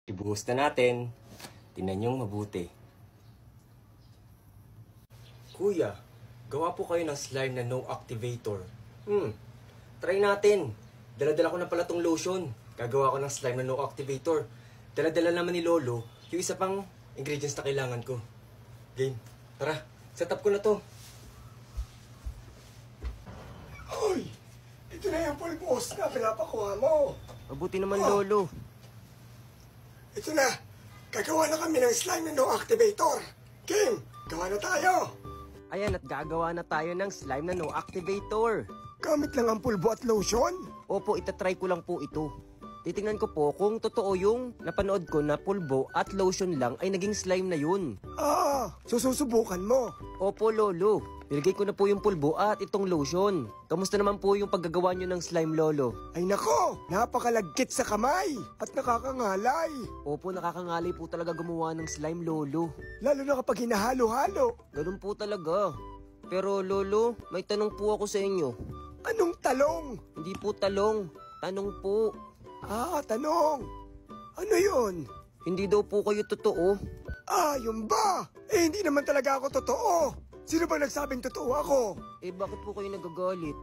Ibuhos na natin. Tingnan niyong mabuti. Kuya, gawa po kayo ng slime na no activator. Try natin. Dala-dala ko na pala tong lotion. Gagawa ko ng slime na no activator. Dala-dala naman ni Lolo yung isa pang ingredients na kailangan ko. Game. Tara, set up ko na to. Hoy! Ito na yung pulbos na pinapakuha mo. Mabuti naman, Lolo. Ito na. Gagawa na kami ng slime na no activator. Game, gawa na tayo. Ayan, at gagawa na tayo ng slime na no activator. Gamit lang ang pulbo at lotion. Opo, itatry ko lang po ito. Titingnan ko po kung totoo yung napanood ko na pulbo at lotion lang ay naging slime na yun. Sususubukan mo. Opo, Lolo. Nilagay ko na po yung pulbo at itong lotion. Kamusta naman po yung paggagawa nyo ng slime, Lolo? Ay nako, napakalagkit sa kamay at nakakangalay. Opo, nakakangalay po talaga gumawa ng slime, Lolo. Lalo na kapag hinahalo-halo. Ganun po talaga. Pero, Lolo, may tanong po ako sa inyo. Anong talong? Hindi po talong. Tanong po. Tanong. Ano yun? Hindi daw po kayo totoo. Yun ba? Hindi naman talaga ako totoo. Sino ba nagsabing totoo ako? Bakit po kayo nagagalit?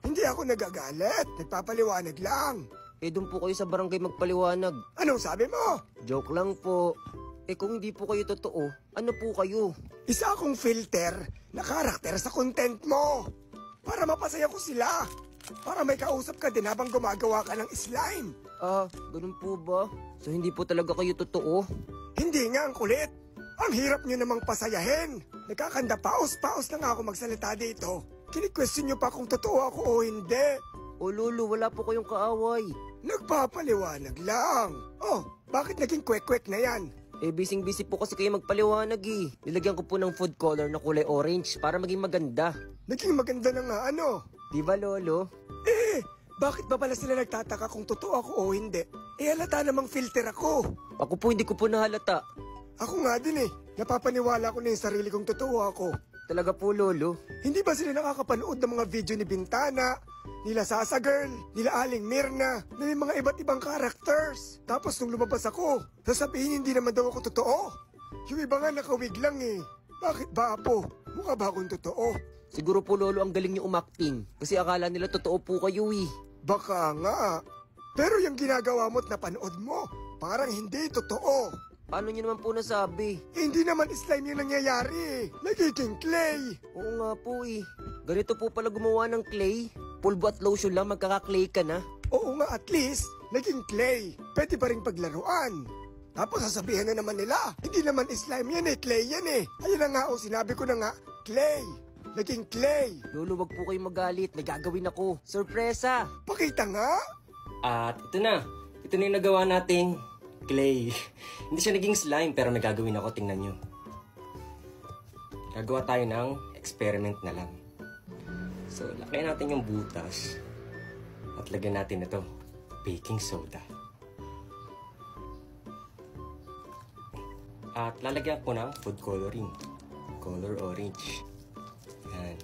Hindi ako nagagalit. Nagpapaliwanag lang. Doon po kayo sa barangay magpaliwanag. Anong sabi mo? Joke lang po. Kung hindi po kayo totoo, ano po kayo? Isa akong filter na karakter sa content mo. Para mapasaya ko sila. Para may kausap ka din habang gumagawa ka ng slime. Ganun po ba? So hindi po talaga kayo totoo? Hindi nga, ang kulit. Ang hirap nyo namang pasayahin. Nagkakanda paos-paos na nga ako magsalita dito. Kini-question nyo pa kung totoo ako o hindi. Lolo, wala po kayong kaaway. Nagpapaliwanag lang. Bakit naging kwek-kwek na yan? Bising-busy po kasi kayo magpaliwanag Nilagyan ko po ng food color na kulay orange para maging maganda. Naging maganda na nga ano? Di ba, Lolo? Bakit ba pala sila nagtataka kung totoo ako o hindi? Halata namang filter ako. Ako po hindi ko po nahalata. Ako nga din Napapaniwala ko na yung sarili kong totoo ako. Talaga po, Lolo? Hindi ba sila nakakapanood ng mga video ni Bintana, nila Sasa Girl, nila Aling Mirna, na may mga iba't ibang characters? Tapos nung lumabas ako, sasabihin hindi naman daw ako totoo. Yung iba nga nakawig lang Bakit ba, Apo? Mukha ba akong totoo? Siguro po, Lolo, ang galing niyo umakting. Kasi akala nila totoo po kayo Baka nga. Pero yung ginagawa mo't napanood mo, parang hindi totoo. Paano niyo naman po nasabi? Hindi naman slime yung nangyayari. Nagiging clay. Oo nga po Ganito po pala gumawa ng clay. Pulbo at lotion lang, magkaka-clay ka na. Oo nga, at least, naging clay. Pwede pa rin paglaruan. Tapos sasabihin na naman nila, hindi naman slime yan clay yan Ayun na nga sinabi ko na nga, clay. Naging clay. Lolo, wag po kayo magalit. May gagawin ako. Sorpresa! Pakita nga. At ito na. Ito na yung nagawa nating clay. Hindi siya naging slime pero may gagawin ako. Tingnan nyo. Gagawa tayo ng experiment na lang. So, lakayin natin yung butas. At lagyan natin ito. Baking soda. At lalagyan ko ng food coloring. Color orange. Yan.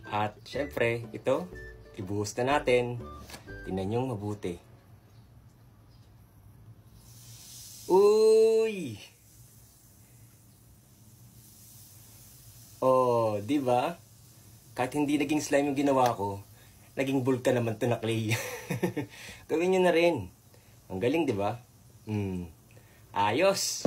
At syempre, ito, ibuhos na natin. Tingnan nyo mabuti. Uy! Di ba? Kahit hindi naging slime yung ginawa ko, naging bulka naman to na clay. Gawin nyo na rin. Ang galing, di ba? Ayos!